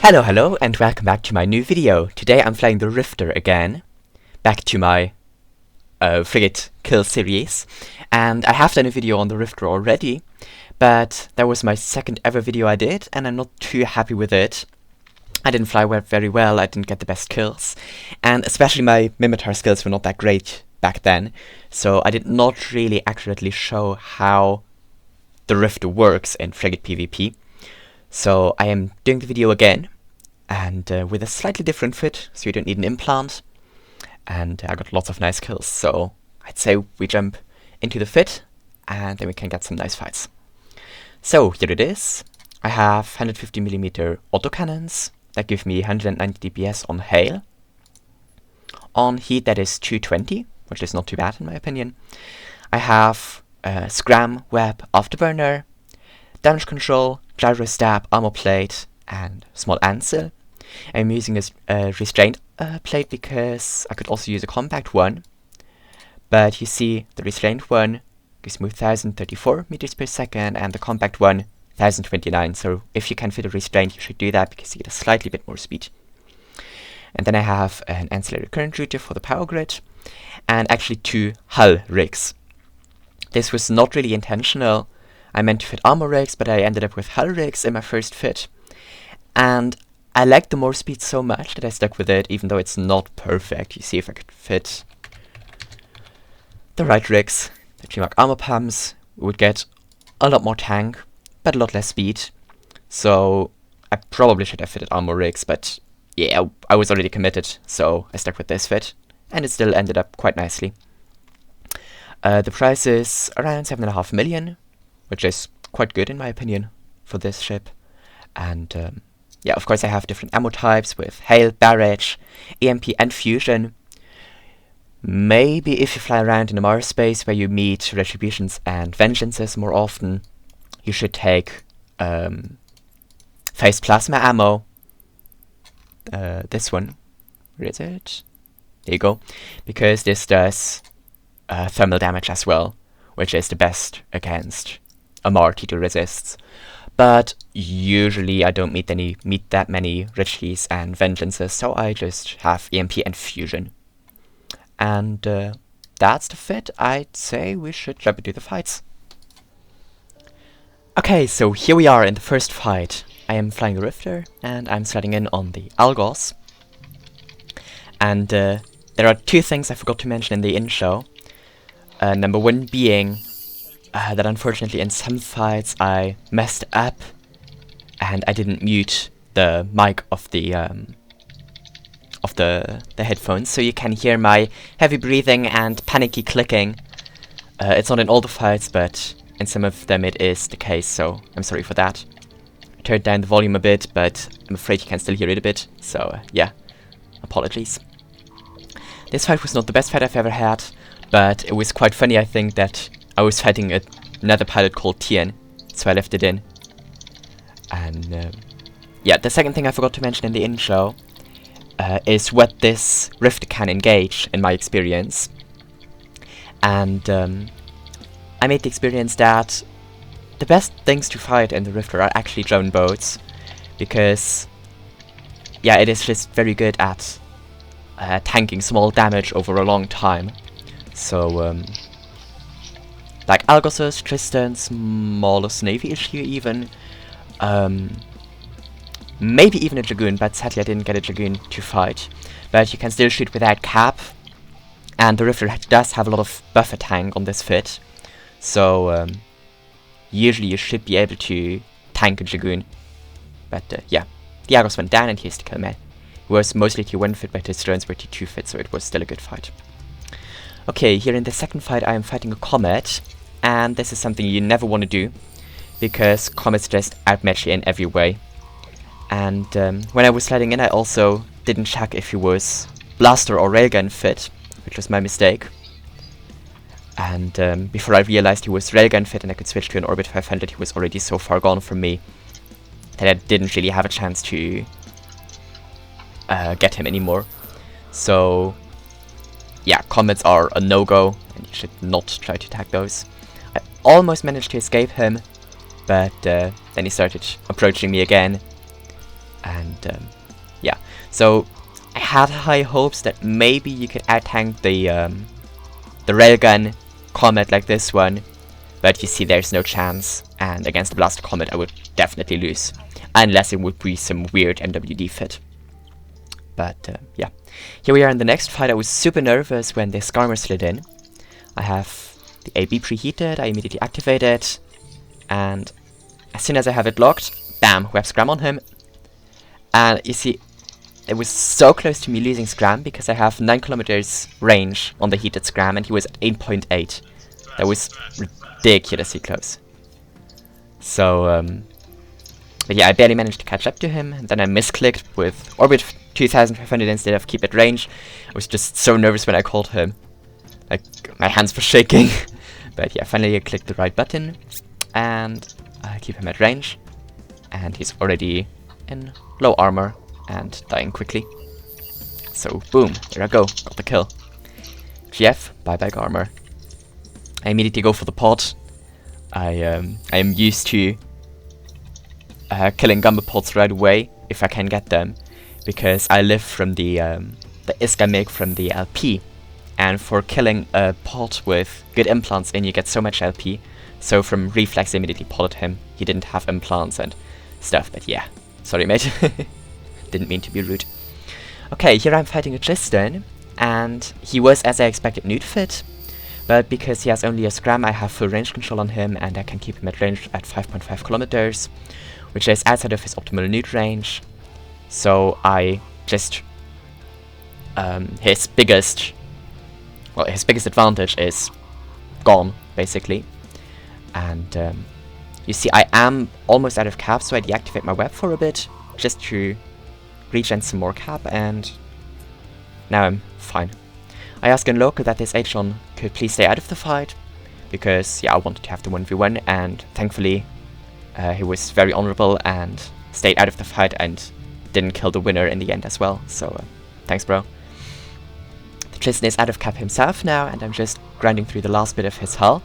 Hello, and welcome back to my new video. Today I'm flying the Rifter again, back to my frigate kill series, and I have done a video on the Rifter already, but that was my second ever video I did, and I'm not too happy with it. I didn't fly very well, I didn't get the best kills, and especially my Mimitar skills were not that great back then, so I did not really accurately show how the Rifter works in frigate PvP. So I am doing the video again, and with a slightly different fit, so you don't need an implant, and I got lots of nice kills, so I'd say we jump into the fit, and then we can get some nice fights. So here it is. I have 150mm autocannons that give me 190 DPS on hail. On heat that is 220, which is not too bad in my opinion. I have Scram, Web, Afterburner, Damage Control, Gyro Stab, Armor Plate, and Small Ansil. I'm using a Restraint plate because I could also use a compact one, but you see the Restraint one gives me 1034 meters per second and the compact one 1029, so if you can fit a Restraint you should do that because you get a slightly bit more speed. And then I have an Ancillary Current Router for the power grid, and actually two hull rigs. This was not really intentional. I meant to fit armor rigs, but I ended up with hull rigs in my first fit. And I liked the more speed so much that I stuck with it, even though it's not perfect. You see, if I could fit the right rigs, the G-Mark armor pumps, we would get a lot more tank, but a lot less speed. So I probably should have fitted armor rigs, but yeah, I was already committed, so I stuck with this fit. And it still ended up quite nicely. The price is around 7.5 million. Which is quite good in my opinion for this ship. And yeah, of course I have different ammo types with Hail, Barrage, EMP and Fusion. Maybe if you fly around in a Mars space where you meet Retributions and Vengeances more often, you should take Phase Plasma ammo. This one. Where is it? There you go. Because this does thermal damage as well, which is the best against MR T2 resists, but usually I don't meet that many Richies and Vengeances, so I just have EMP and Fusion. And that's the fit. I'd say we should jump into the fights. Okay, so here we are in the first fight. I am flying the Rifter, and I'm sliding in on the Algos. And there are two things I forgot to mention in the intro. Number one being that unfortunately in some fights I messed up and I didn't mute the mic of the headphones, so you can hear my heavy breathing and panicky clicking. It's not in all the fights, but in some of them it is the case, so I'm sorry for that. I turned down the volume a bit, but I'm afraid you can still hear it a bit, so yeah, apologies. This fight was not the best fight I've ever had, but it was quite funny, I think, that I was fighting another pilot called Tien, so I left it in. And yeah, the second thing I forgot to mention in the intro is what this Rifter can engage, in my experience. And I made the experience that the best things to fight in the Rifter are actually drone boats, because yeah, it is just very good at tanking small damage over a long time. So like Algos, Tristan's, Maulus Navy issue even. Maybe even a Dragoon, but sadly I didn't get a Dragoon to fight. But you can still shoot without cap. And the Rifter does have a lot of buffer tank on this fit. So usually you should be able to tank a Dragoon. But yeah, the Algos went down and here's the Comet. It was mostly T1 fit, but his drones were T2 fit, so it was still a good fight. Okay, here in the second fight I am fighting a Comet, and this is something you never want to do, because Comets just outmatch you in every way. And when I was sliding in I also didn't check if he was Blaster or Railgun fit, which was my mistake. And before I realized he was Railgun fit and I could switch to an Orbit 500, he was already so far gone from me that I didn't really have a chance to get him anymore. So yeah, Comets are a no-go, and you should not try to attack those. I almost managed to escape him, but then he started approaching me again, And yeah, so I had high hopes that maybe you could out-tank the railgun Comet like this one, but you see there's no chance, and against the Blaster Comet I would definitely lose, unless it would be some weird MWD fit. But yeah, here we are in the next fight. I was super nervous when this Garmur slid in. I have the AB preheated, I immediately activate it, and as soon as I have it locked, bam, web scram on him. And you see, it was so close to me losing scram because I have 9 kilometers range on the heated scram and he was at 8.8. That was ridiculously close. So, but yeah, I barely managed to catch up to him, and then I misclicked with Orbit 2500 instead of Keep at Range. I was just so nervous when I called him. Like, my hands were shaking. But yeah, finally I clicked the right button, and I keep him at range. And he's already in low armor and dying quickly. So, boom, there I go, got the kill. GF, bye bye Garmur. I immediately go for the pod. I am used to killing Garmur pods right away if I can get them, because I live from the ISK I make from the LP, and for killing a pod with good implants in you get so much LP. So from reflex I immediately podded him. He didn't have implants and stuff, but yeah, sorry mate. Didn't mean to be rude. Okay, here I'm fighting a Tristan, and he was, as I expected, Neut fit. But because he has only a scram, I have full range control on him, and I can keep him at range at 5.5 kilometers, which is outside of his optimal Neut range. So I just his biggest advantage is gone, basically. And you see, I am almost out of cap, so I deactivate my web for a bit, just to regen some more cap, and now I'm fine. I asked in local that this Atron could please stay out of the fight, because yeah, I wanted to have the 1v1, and thankfully he was very honorable and stayed out of the fight and didn't kill the winner in the end as well, so thanks bro. The Tristan is out of cap himself now, and I'm just grinding through the last bit of his hull.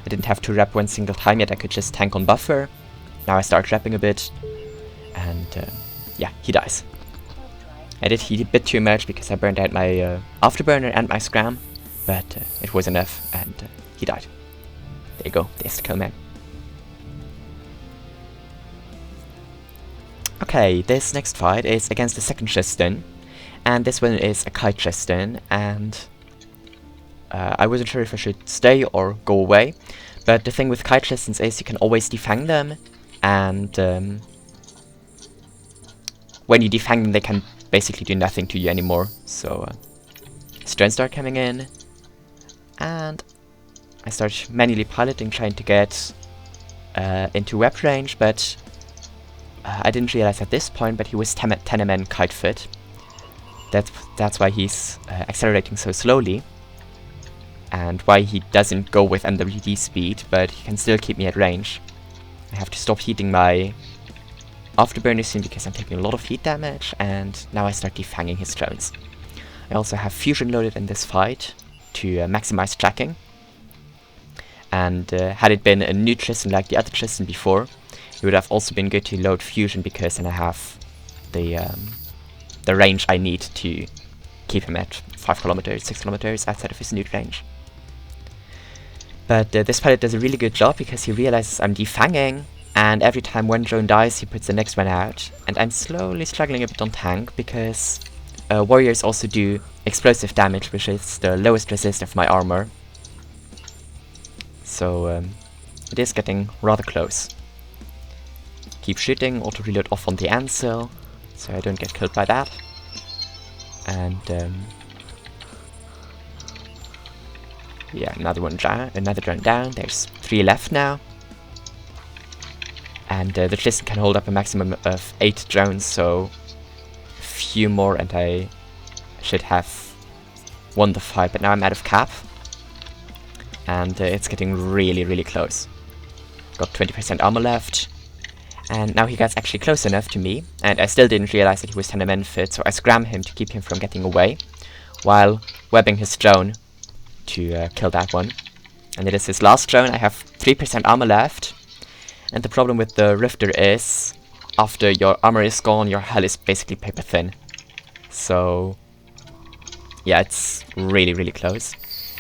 I didn't have to rep one single time yet, I could just tank on buffer. Now I start repping a bit, and yeah, he dies. I did heat a bit too much because I burned out my afterburner and my scram, but it was enough, and he died. There you go, there's the kill, man. Okay, this next fight is against the second Tristan, and this one is a Kite Tristan, and I wasn't sure if I should stay or go away, but the thing with Kite Tristans is you can always defang them, and when you defang them they can basically do nothing to you anymore. So Stones start coming in, and I start manually piloting, trying to get into web range, but I didn't realize at this point, but he was 10 MN kite fit. That's why he's accelerating so slowly, and why he doesn't go with MWD speed, but he can still keep me at range. I have to stop heating my afterburner soon because I'm taking a lot of heat damage, and now I start defanging his drones. I also have fusion loaded in this fight to maximize tracking, and had it been a Neut Tristan like the other Tristan before, it would have also been good to load fusion, because then I have the range I need to keep him at 5 kilometers, 6 kilometers outside of his Neut range. But this pilot does a really good job because he realizes I'm defanging, and every time one drone dies he puts the next one out, and I'm slowly struggling a bit on tank because warriors also do explosive damage, which is the lowest resist of my armor. So it is getting rather close. Keep shooting, auto reload off on the Ansel, so I don't get killed by that. And yeah, another drone down. There's 3 left now. And the Tristan can hold up a maximum of 8 drones, so a few more and I should have won the fight, but now I'm out of cap. And it's getting really, really close. Got 20% armor left. And now he gets actually close enough to me, and I still didn't realize that he was 10 MN fit, so I scram him to keep him from getting away, while webbing his drone to kill that one. And it is his last drone. I have 3% armor left, and the problem with the Rifter is after your armor is gone, your hull is basically paper thin. So yeah, it's really, really close.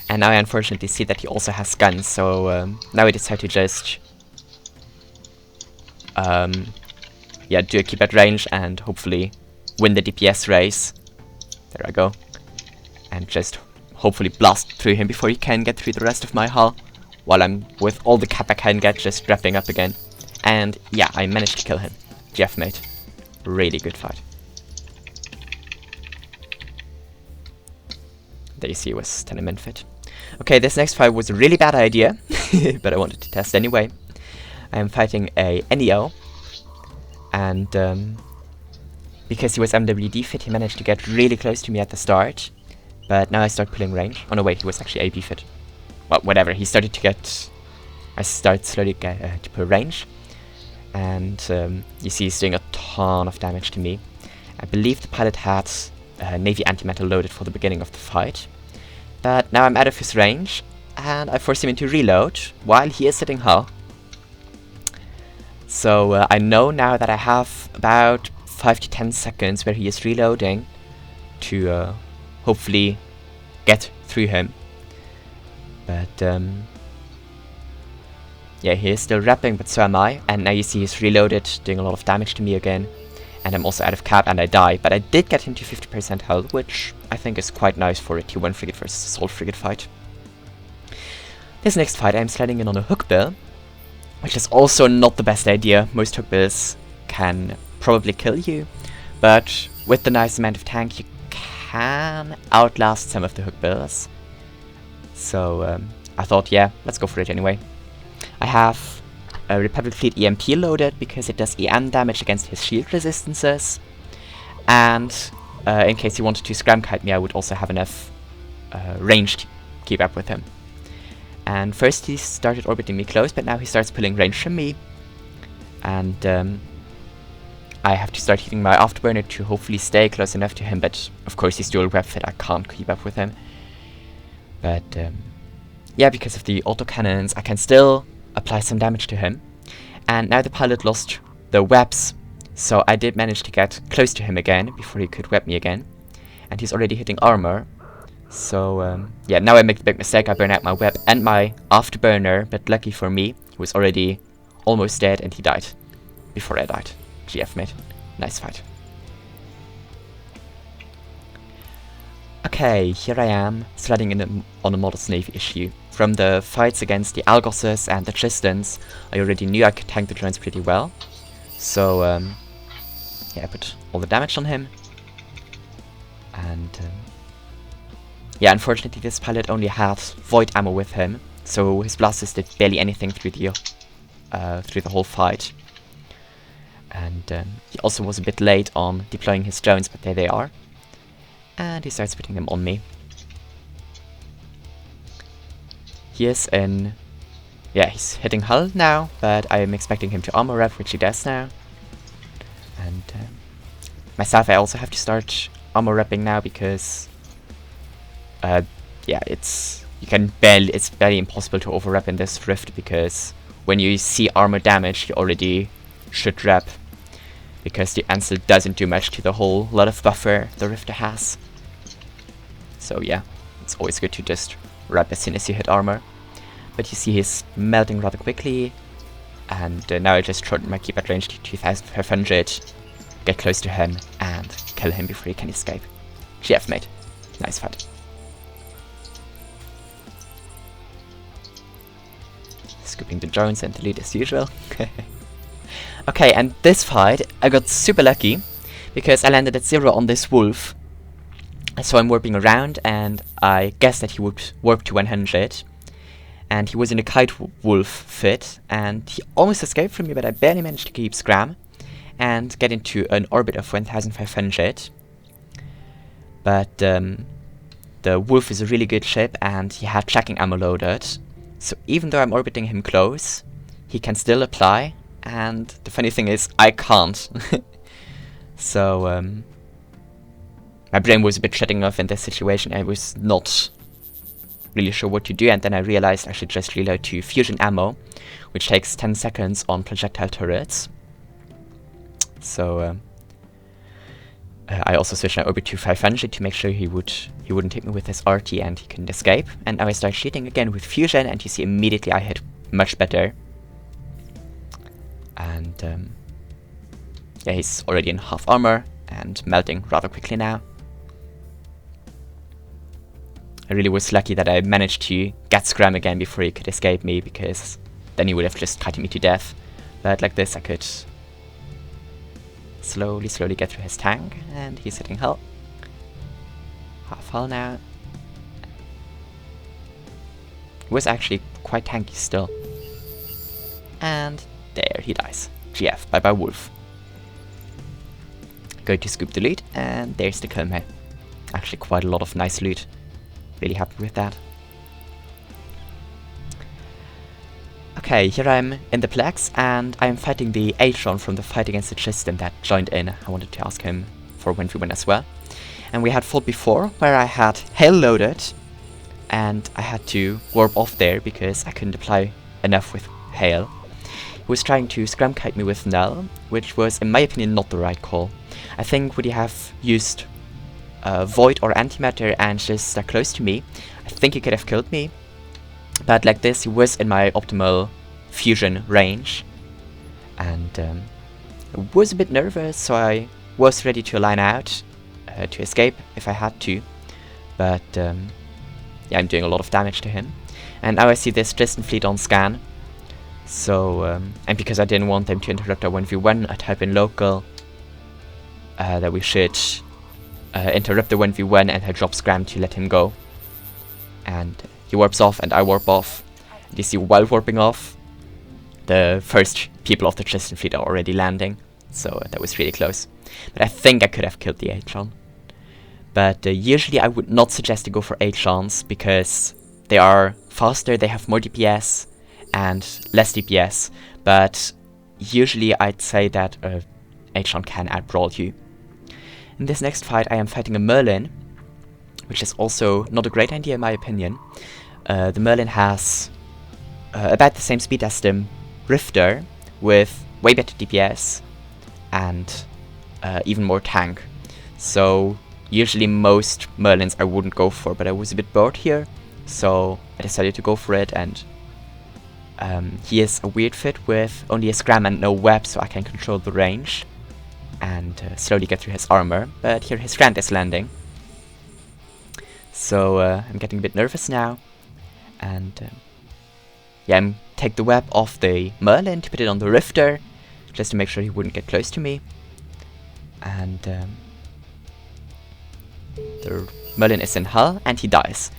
And now I unfortunately see that he also has guns, so now I decide to just yeah, do a keep at range and hopefully win the DPS race. There I go. And just hopefully blast through him before he can get through the rest of my hull, while I'm with all the cap I can get just wrapping up again. And yeah, I managed to kill him. GF mate. Really good fight. There you see, it was 10 min fit. Okay, this next fight was a really bad idea, but I wanted to test anyway. I am fighting a Enyo, and because he was MWD fit, he managed to get really close to me at the start, but now I start pulling range. Oh no, wait, he was actually AB fit. Well, whatever, he started to get... I start slowly to pull range, and you see he's doing a ton of damage to me. I believe the pilot had Navy antimetal loaded for the beginning of the fight, but now I'm out of his range, and I force him into reload while he is sitting hull. So I know now that I have about 5 to 10 seconds where he is reloading to hopefully get through him. But yeah, he is still wrapping, but so am I. And now you see he's reloaded, doing a lot of damage to me again. And I'm also out of cap and I die. But I did get him to 50% health, which I think is quite nice for a T1 frigate versus assault frigate fight. This next fight I'm sliding in on a Hookbill, which is also not the best idea. Most Hookbills can probably kill you, but with the nice amount of tank you can outlast some of the Hookbills. So I thought, yeah, let's go for it anyway. I have a Republic Fleet EMP loaded because it does EM damage against his shield resistances, and in case he wanted to scram kite me, I would also have enough range to keep up with him. And first he started orbiting me close, but now he starts pulling range from me, and I have to start hitting my afterburner to hopefully stay close enough to him, but of course he's dual grab fit, I can't keep up with him. But yeah, because of the autocannons I can still apply some damage to him. And now the pilot lost the webs, so I did manage to get close to him again before he could web me again. And he's already hitting armor. So yeah, now I make the big mistake, I burn out my web and my afterburner, but lucky for me, he was already almost dead and he died before I died. GF mate, nice fight. Okay, here I am, sliding in on a Maulus Navy issue. From the fights against the Algoses and the Tristans, I already knew I could tank the drones pretty well. So yeah, I put all the damage on him. And yeah, unfortunately this pilot only had void ammo with him, so his blasters did barely anything through the whole fight. And he also was a bit late on deploying his drones, but there they are. And he starts putting them on me. He is in... yeah, he's hitting hull now, but I am expecting him to armor rep, which he does now. And myself, I also have to start armor repping now because... yeah, it's barely impossible to over rep in this rift, because when you see armor damage, you already should rep, because the Ansel doesn't do much to the whole lot of buffer the Rifter has. So yeah, it's always good to just rep as soon as you hit armor. But you see he's melting rather quickly, and now I just shorten my keep at range to 2500, get close to him, and kill him before he can escape. GF mate, nice fight. Scooping the drones and the lead as usual. Okay, and this fight I got super lucky because I landed at 0 on this wolf. So I'm warping around and I guessed that he would warp to 100. And he was in a kite wolf fit and he almost escaped from me, but I barely managed to keep scram and get into an orbit of 1500. But the wolf is a really good ship and he had tracking ammo loaded. So even though I'm orbiting him close, he can still apply. And the funny thing is, I can't. So, my brain was a bit shutting off in this situation. I was not really sure what to do, and then I realized I should just reload to fusion ammo, which takes 10 seconds on projectile turrets. So I also switched my Obi to 500 to make sure he wouldn't hit me with his RT and he couldn't escape. And now I start shooting again with fusion, and you see immediately I hit much better. And yeah, he's already in half armor and melting rather quickly now. I really was lucky that I managed to get Scram again before he could escape me, because then he would have just kited me to death. But like this I could slowly get through his tank, and he's hitting hull. Half hull now. He was actually quite tanky still. And there he dies. GF, bye bye wolf. Going to scoop the loot, and there's the Comet. Actually quite a lot of nice loot. Really happy with that. Okay, here I'm in the Plex, and I'm fighting the Atron from the fight against the Tristan that joined in. I wanted to ask him for 1v1 as well. And we had fought before, where I had hail loaded, and I had to warp off there because I couldn't apply enough with hail. He was trying to scram kite me with null, which was, in my opinion, not the right call. I think would he have used Void or Antimatter and just stuck close to me, I think he could have killed me. But like this, he was in my optimal fusion range, and I was a bit nervous, so I was ready to line out to escape if I had to. But yeah, I'm doing a lot of damage to him. And now I see this Tristan fleet on scan. So, and because I didn't want them to interrupt our 1v1, I type in local that we should interrupt the 1v1, and I drop Scram to let him go. And he warps off and I warp off. And you see, while warping off, the first people of the Tristan fleet are already landing. So that was really close. But I think I could have killed the Atron. But usually I would not suggest to go for Atrons, because they are faster, they have more DPS and less DPS. But usually I'd say that Atron can outbrawl you. In this next fight I am fighting a Merlin, which is also not a great idea in my opinion. The Merlin has about the same speed as the Rifter, with way better DPS and even more tank. So usually most Merlins I wouldn't go for, but I was a bit bored here, so I decided to go for it. And he is a weird fit with only a Scram and no web, so I can control the range and slowly get through his armor. But here his Grand is landing. So I'm getting a bit nervous now, and yeah, I'm take the web off the Merlin to put it on the Rifter, just to make sure he wouldn't get close to me. And the Merlin is in hull, and he dies.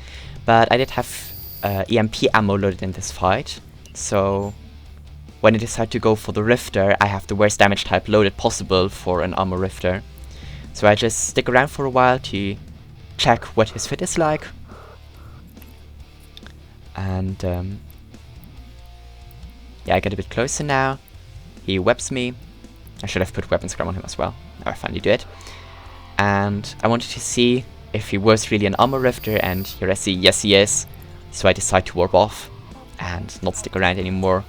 But I did have EMP ammo loaded in this fight, so when I decide to go for the Rifter, I have the worst damage type loaded possible for an armor Rifter. So I just stick around for a while to check what his fit is like. And yeah, I get a bit closer now. He webs me. I should have put weapon Scram on him as well. Now I finally do it. And I wanted to see if he was really an armor Rifter, and here I see yes he is. So I decide to warp off and not stick around anymore.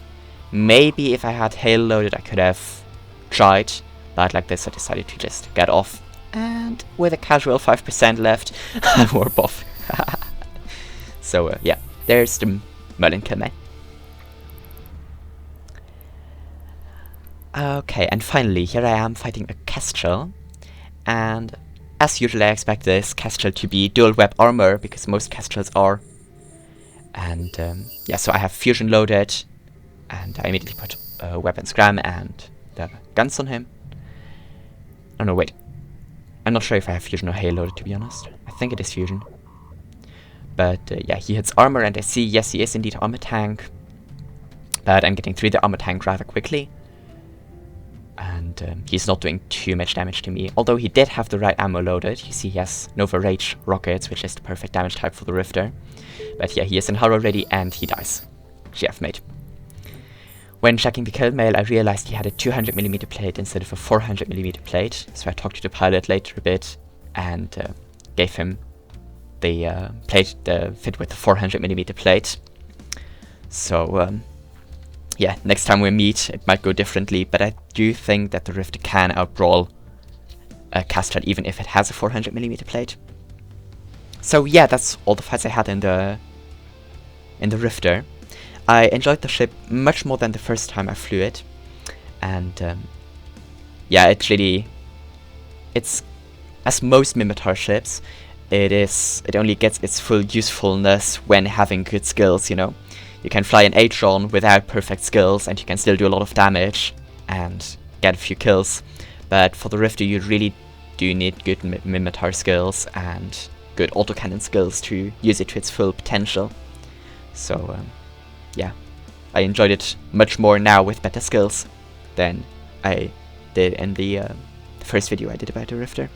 Maybe if I had hail loaded I could have tried, but like this I decided to just get off. And with a casual 5% left, I warp off. So yeah, there's the Merlin Comet. Okay, and finally, here I am fighting a Kestrel. And as usual, I expect this Kestrel to be dual web armor, because most Kestrels are. And yeah, so I have fusion loaded, and I immediately put weapon Scram and the guns on him. Oh no, wait. I'm not sure if I have fusion or hail loaded, to be honest. I think it is fusion. But yeah, he hits armor, and I see, yes, he is indeed armor tank. But I'm getting through the armor tank rather quickly. And he's not doing too much damage to me. Although he did have the right ammo loaded. You see he has Nova Rage rockets, which is the perfect damage type for the Rifter. But yeah, he is in hull already, and he dies. GF, mate. When checking the kill mail, I realized he had a 200mm plate instead of a 400mm plate. So I talked to the pilot later a bit and gave him the plate, the fit with the 400mm plate. So yeah, next time we meet, it might go differently, but I do think that the Rifter can outbrawl a Kestrel, even if it has a 400mm plate. So yeah, that's all the fights I had in the Rifter. I enjoyed the ship much more than the first time I flew it, and yeah, it's as most Mimitar ships, it only gets its full usefulness when having good skills, you know. You can fly an Atron without perfect skills and you can still do a lot of damage and get a few kills, but for the Rifter you really do need good Mimitar skills and good autocannon skills to use it to its full potential. So yeah, I enjoyed it much more now with better skills than I did in the first video I did about the Rifter.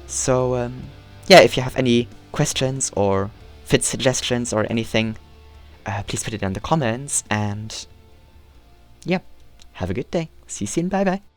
So yeah, if you have any questions or fit suggestions or anything, please put it in the comments, and yeah, have a good day. See you soon, bye bye.